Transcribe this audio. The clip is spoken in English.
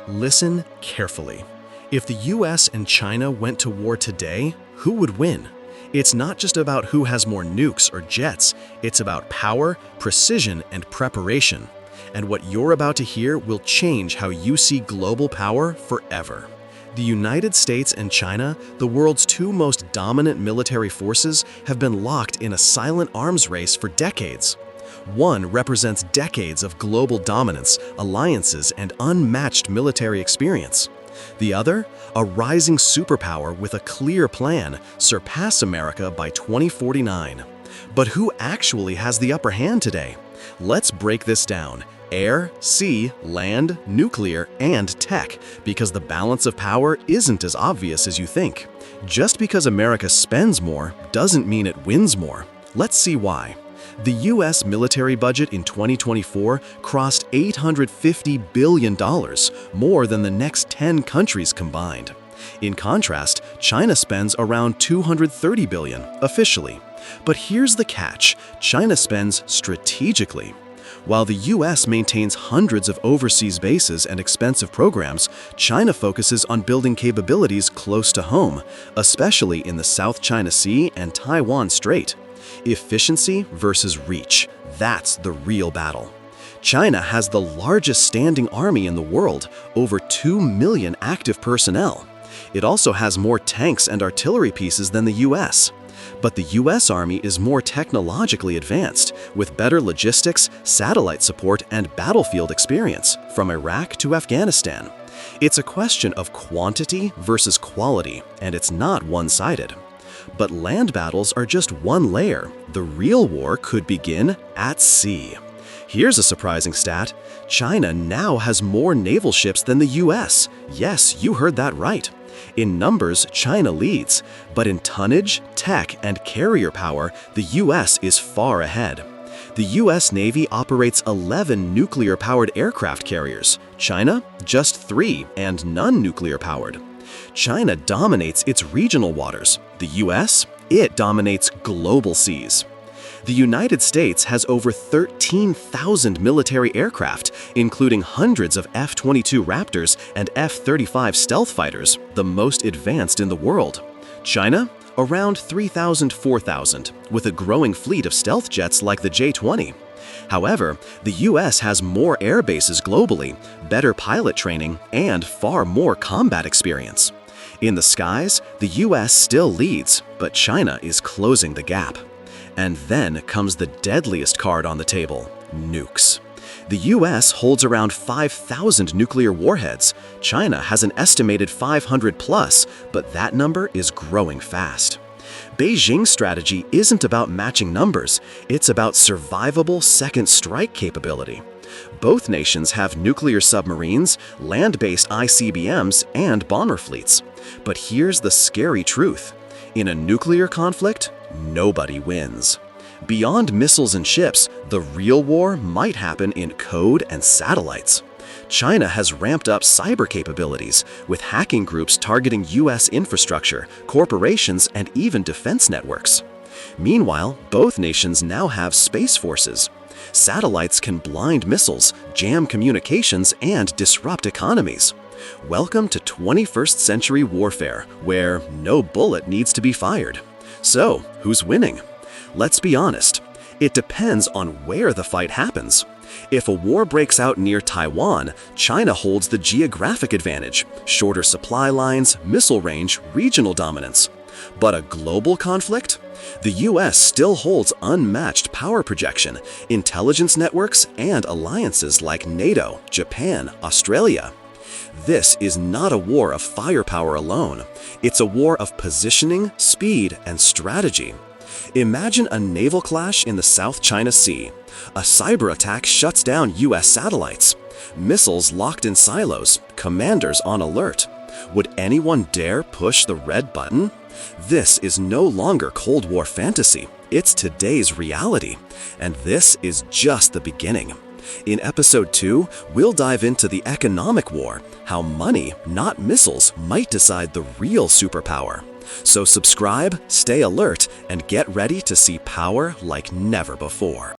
Listen carefully. If the US and China went to war today, who would win? It's not just about who has more nukes or jets, it's about power, precision, and preparation. And what you're about to hear will change how you see global power forever. The United States and China, the world's two most dominant military forces, have been locked in a silent arms race for decades. One represents decades of global dominance, alliances, and unmatched military experience. The other, a rising superpower with a clear plan, surpass America by 2049. But who actually has the upper hand today? Let's break this down. Air, sea, land, nuclear, and tech, because the balance of power isn't as obvious as you think. Just because America spends more doesn't mean it wins more. Let's see why. The US military budget in 2024 crossed $850 billion, more than the next 10 countries combined. In contrast, China spends around $230 billion officially. But here's the catch: China spends strategically. While the US maintains hundreds of overseas bases and expensive programs, China focuses on building capabilities close to home, especially in the South China Sea and Taiwan Strait. Efficiency versus reach, that's the real battle. China has the largest standing army in the world, over 2 million active personnel. It also has more tanks and artillery pieces than the US. But the US Army is more technologically advanced, with better logistics, satellite support, and battlefield experience, from Iraq to Afghanistan. It's a question of quantity versus quality, and it's not one-sided. But land battles are just one layer. The real war could begin at sea. Here's a surprising stat: China now has more naval ships than the US. Yes, you heard that right. In numbers, China leads, but in tonnage, tech, and carrier power, the US is far ahead. The US Navy operates 11 nuclear-powered aircraft carriers. China, just 3, and none nuclear-powered. China dominates its regional waters. The US, it dominates global seas. The United States has over 13,000 military aircraft, including hundreds of F-22 Raptors and F-35 stealth fighters, the most advanced in the world. China, around 3,000–4,000, with a growing fleet of stealth jets like the J-20. However, the US has more air bases globally, better pilot training, and far more combat experience. In the skies, the US still leads, but China is closing the gap. And then comes the deadliest card on the table: nukes. The US holds around 5,000 nuclear warheads. China has an estimated 500 plus, but that number is growing fast. Beijing's strategy isn't about matching numbers, it's about survivable second strike capability. Both nations have nuclear submarines, land-based ICBMs, and bomber fleets. But here's the scary truth: in a nuclear conflict, nobody wins. Beyond missiles and ships, the real war might happen in code and satellites. China has ramped up cyber capabilities, with hacking groups targeting US infrastructure, corporations, and even defense networks. Meanwhile, both nations now have space forces. Satellites can blind missiles, jam communications, and disrupt economies. Welcome to 21st century warfare, where no bullet needs to be fired. So, who's winning? Let's be honest. It depends on where the fight happens. If a war breaks out near Taiwan, China holds the geographic advantage: shorter supply lines, missile range, regional dominance. But a global conflict? The US still holds unmatched power projection, intelligence networks, and alliances like NATO, Japan, Australia. This is not a war of firepower alone. It's a war of positioning, speed, and strategy. Imagine a naval clash in the South China Sea. A cyber attack shuts down US satellites. Missiles locked in silos, commanders on alert. Would anyone dare push the red button? This is no longer Cold War fantasy. It's today's reality. And this is just the beginning. In Episode 2, we'll dive into the economic war, how money, not missiles, might decide the real superpower. So subscribe, stay alert, and get ready to see power like never before.